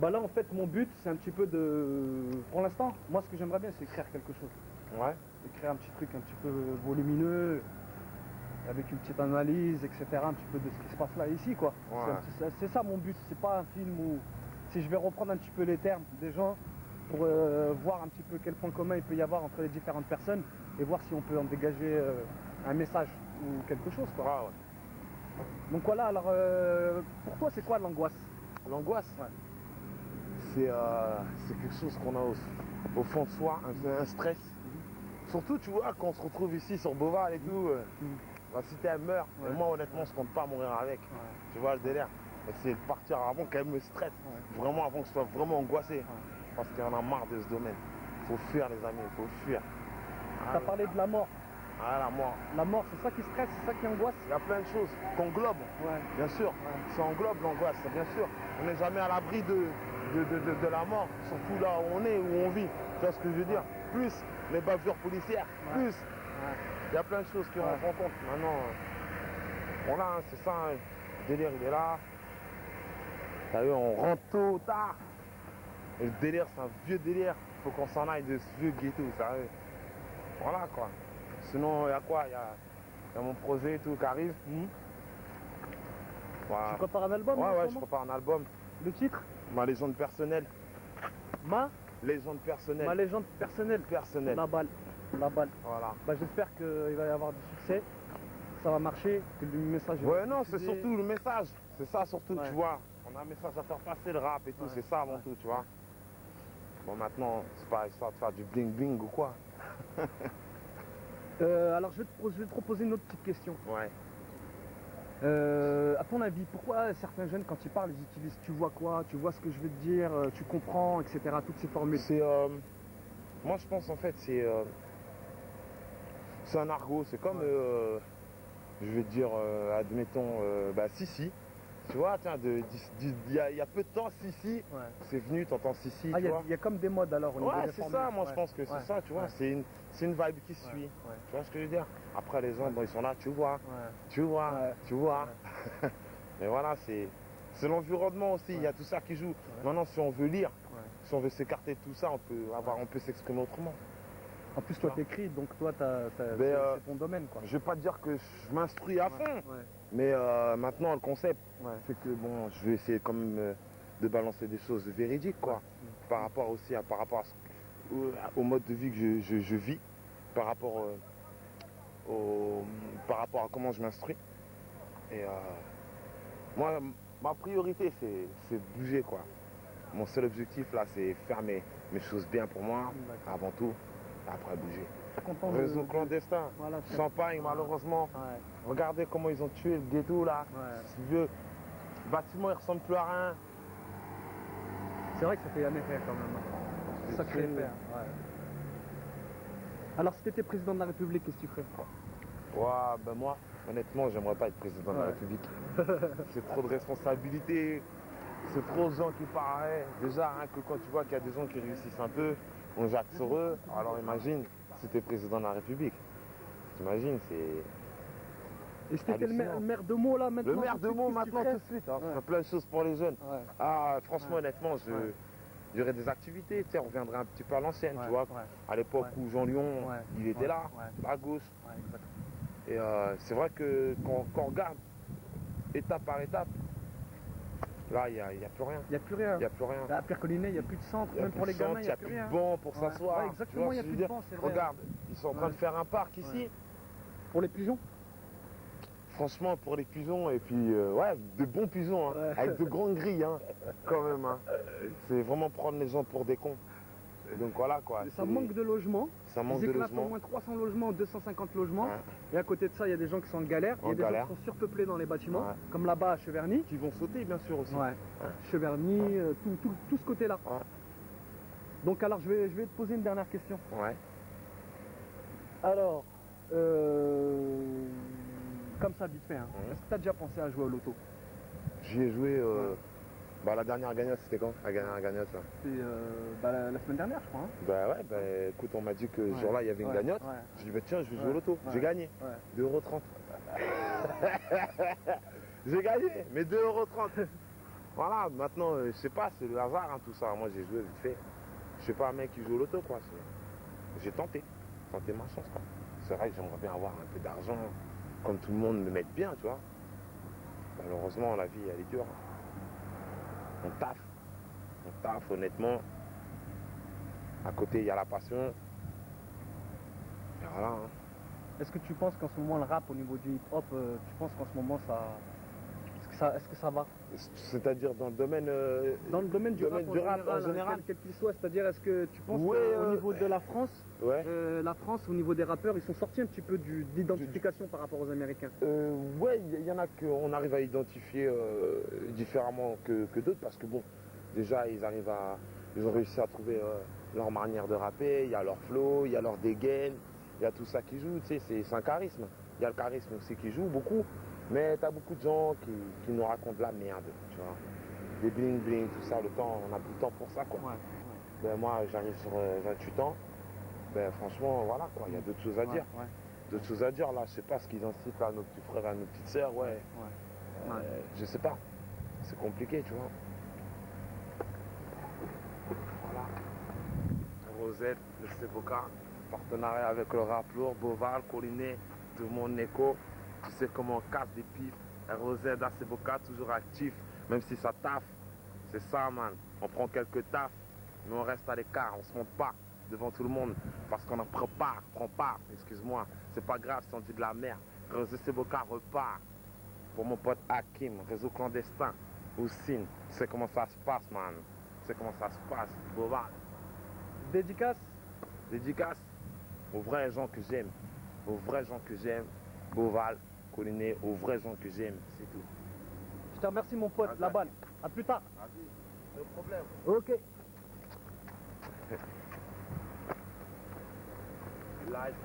Bah là en fait mon but c'est un petit peu de... Pour l'instant, moi ce que j'aimerais bien c'est écrire quelque chose. Ouais. Écrire un petit truc un petit peu volumineux, avec une petite analyse, etc. Un petit peu de ce qui se passe là ici quoi. Ouais. C'est ça mon but, c'est pas un film où si je vais reprendre un petit peu les termes des gens pour voir un petit peu quel point commun il peut y avoir entre les différentes personnes et voir si on peut en dégager un message ou quelque chose quoi. Ouais, ouais. Donc voilà, alors pour toi c'est quoi l'angoisse? L'angoisse, Ouais. c'est quelque chose qu'on a au fond de soi, un stress. Surtout, tu vois, quand on se retrouve ici sur Beauval et tout, la cité elle meurt. Ouais. Et moi, honnêtement, je compte pas mourir avec. Ouais. Tu vois le délire. C'est de partir avant qu'elle me stresse. Ouais. Vraiment, avant que je sois vraiment angoissé. Ouais. Parce qu'il y en a marre de ce domaine. Il faut fuir, les amis, il faut fuir. T'as parlé de la mort. Ah, la mort. La mort, c'est ça qui stresse, c'est ça qui angoisse? Il y a plein de choses qu'englobe, Ouais. bien sûr. Ouais. Ça englobe l'angoisse, bien sûr. On n'est jamais à l'abri de la mort, surtout là où on est, où on vit. Tu vois ce que je veux dire? Plus les bavures policières, plus. Il y a plein de choses qui rentrent en compte. Maintenant, voilà, hein, c'est ça, hein. Le délire il est là. T'as vu, on rentre tôt, tard. Et le délire, c'est un vieux délire. Faut qu'on s'en aille de ce vieux ghetto, sérieux. Voilà quoi. Sinon, il y a quoi? Il y a mon projet et tout qui arrive. Voilà. Tu prépares un album? Ouais, je prépare un album. Le titre? Ma légende personnelle. Ma Légende personnelle. Ma légende personnelle. Personnelle. La balle. La balle. Voilà. Bah, j'espère qu'il va y avoir du succès, ça va marcher, que le message va Ouais, non, c'est diffuser. surtout le message. C'est ça surtout, Ouais. tu vois. On a un message à faire passer, le rap et tout, Ouais. c'est ça avant tout, tu vois. Bon, maintenant, c'est pas histoire de faire du bling bling ou quoi. Alors je vais te proposer une autre petite question. Ouais. À ton avis, pourquoi certains jeunes quand ils parlent, ils utilisent tu vois quoi, tu vois ce que je veux te dire, tu comprends, etc. Toutes ces formules. C'est. Moi, je pense en fait, c'est un argot. C'est comme. Je vais te dire, admettons, si. Tu vois, tiens, il y a peu de temps, si. Ouais. C'est venu, t'entends si, Ah, tu vois. il y a comme des modes alors au niveau Ouais, des c'est formules. ça, moi je Ouais. pense que c'est Ouais. ça, tu vois, Ouais. c'est une vibe qui se suit. Ouais. Tu vois ce que je veux dire? Après les gens, bon, ils sont là, tu vois, Ouais. tu vois, Ouais. tu vois. Mais voilà, c'est l'environnement aussi, il y a tout ça qui joue. Maintenant, si on veut lire, si on veut s'écarter de tout ça, on peut s'exprimer autrement. En plus toi t'écris, donc toi Mais, c'est ton domaine quoi. Je vais pas te dire que je m'instruis à fond, Ouais. mais maintenant le concept, Ouais. c'est que bon, je vais essayer quand même de balancer des choses véridiques, quoi. Par rapport aussi au mode de vie que je vis, par rapport à comment je m'instruis. Et moi, ma priorité, c'est bouger, quoi. Mon seul objectif là, c'est faire mes choses bien pour moi, avant tout, et après bouger. Content Réseau clandestin, Voilà, Champagne malheureusement. Ouais. Regardez comment ils ont tué le ghetto là. Ouais. Ce vieux bâtiment, il ressemble plus à rien. C'est vrai que ça fait un effet quand même. C'est Sacré fou. effet. Ouais. Alors si tu étais président de la République, qu'est-ce que tu ferais? Ouais, ben moi, honnêtement, j'aimerais pas être président de la Ouais. République. C'est trop de responsabilités, c'est trop de gens qui paraissent. Déjà, hein, que quand tu vois qu'il y a des gens qui réussissent un peu, on jette sur eux. Alors imagine si tu es président de la République. T'imagines, c'est... Et si t'étais le hallucinant. maire de Meaux là maintenant? Le maire tout de suite, Meaux qu'est-ce que tu maintenant ferais? tout de suite, hein, Ouais. faire plein de choses pour les jeunes. Ouais. Ah, franchement, Ouais. honnêtement, Ouais. il y aurait des activités, tu sais, on reviendrait un petit peu à l'ancienne, Ouais, tu vois. ouais. À l'époque Ouais. où Jean Lyon, Ouais. il était Ouais. là, Ouais. à gauche. Ouais, exact. Et c'est vrai que quand on regarde étape par étape, là, il n'y a plus rien. Il n'y a plus rien. Il n'y a plus rien. À Pierre Collinet, il n'y a plus de centre, Il y a même plus pour de les gamins, centre, il n'y a plus de rien. banc pour Ouais. s'asseoir. Ouais, tu exactement, vois il y a ce que plus je de veux banc, dire. c'est vrai. Regarde, ils sont en train de faire un parc ici. Ouais. Pour les pigeons? Franchement, pour les pigeons, et puis, de bons pigeons, hein, Ouais. avec de grandes grilles, hein, quand même. Hein. C'est vraiment prendre les gens pour des cons. Donc voilà, quoi. Ça manque de logements. Ça manque Ils de éclatent au logements. moins 300 logements ou 250 logements. Ouais. Et à côté de ça, il y a des gens qui sont en galère. Il y En a des gens galère. qui sont surpeuplés dans les bâtiments, Ouais. comme là-bas à Cheverny. Qui vont sauter, bien sûr, aussi. Ouais. Cheverny, tout ce côté-là. Ouais. Donc alors, je vais te poser une dernière question. Ouais. Alors, comme ça, vite fait, hein. Est-ce que tu as déjà pensé à jouer au loto? J'y ai joué. La dernière gagnante, c'était quand? La dernière gagnante, là. C'était la semaine dernière, je crois. Hein. Bah ouais, bah écoute, on m'a dit que ce jour-là, il y avait une Ouais. gagnante. Ouais. Je dis, bah tiens, je vais jouer au Ouais. loto. Ouais. J'ai gagné. Ouais. 2,30 €. J'ai gagné, mais 2,30 €. Voilà, maintenant, je sais pas, c'est le hasard, hein, tout ça. Moi, j'ai joué vite fait. Je suis pas un mec qui joue au loto, quoi. J'ai tenté ma chance, quoi. C'est vrai que j'aimerais bien avoir un peu d'argent, comme tout le monde, me mettre bien, tu vois. Malheureusement, la vie, elle est dure. On taffe, honnêtement. À côté, il y a la passion. Et voilà, hein. Est-ce que tu penses qu'en ce moment le rap au niveau du hip-hop, tu penses qu'en ce moment ça... Est-ce que ça va? C'est-à-dire dans le domaine, Dans le domaine du rap en général, quel qu'il soit, c'est-à-dire est-ce que tu penses qu'au niveau de la France, la France au niveau des rappeurs, ils sont sortis un petit peu d'identification par rapport aux Américains? Ouais, il y en a qu'on arrive à identifier différemment que d'autres parce que bon, déjà ils ont réussi à trouver leur manière de rapper, il y a leur flow, il y a leur dégaine, il y a tout ça qui joue, tu sais, c'est un charisme. Il y a le charisme aussi qui joue beaucoup, mais t'as beaucoup de gens qui nous racontent de la merde, tu vois. Des bling bling, tout ça, le temps, on a plus le temps pour ça, quoi. Ouais. Ben, moi, j'arrive sur 28 ans, ben franchement, voilà, quoi, il y a d'autres choses à dire. Ouais. D'autres choses à dire, là, je sais pas ce qu'ils incitent à nos petits frères, à nos petites sœurs, ouais. Je sais pas, c'est compliqué, tu vois. Voilà. Rosette, le Seboka, partenariat avec le rap lourd, Boval, Collinet, tout le monde écho. Tu sais comment on casse des pifs. Rosette, Seboka, toujours actif, même si ça taffe. C'est ça, man. On prend quelques tafs, mais on reste à l'écart, on se monte pas devant tout le monde parce qu'on en prend part, excuse-moi. C'est pas grave si on dit de la merde. Rosette Seboka repart. Pour mon pote Hakim, réseau clandestin, Oussine, tu sais comment ça se passe, man. Tu sais comment ça se passe, Boval. Dédicace? Dédicace aux vrais gens que j'aime. Aux vrais gens que j'aime. Boval, Collinet, aux vrais gens que j'aime, c'est tout. Je te remercie mon pote, la balle. A plus tard. Vas-y, pas de problème. Ok. Live.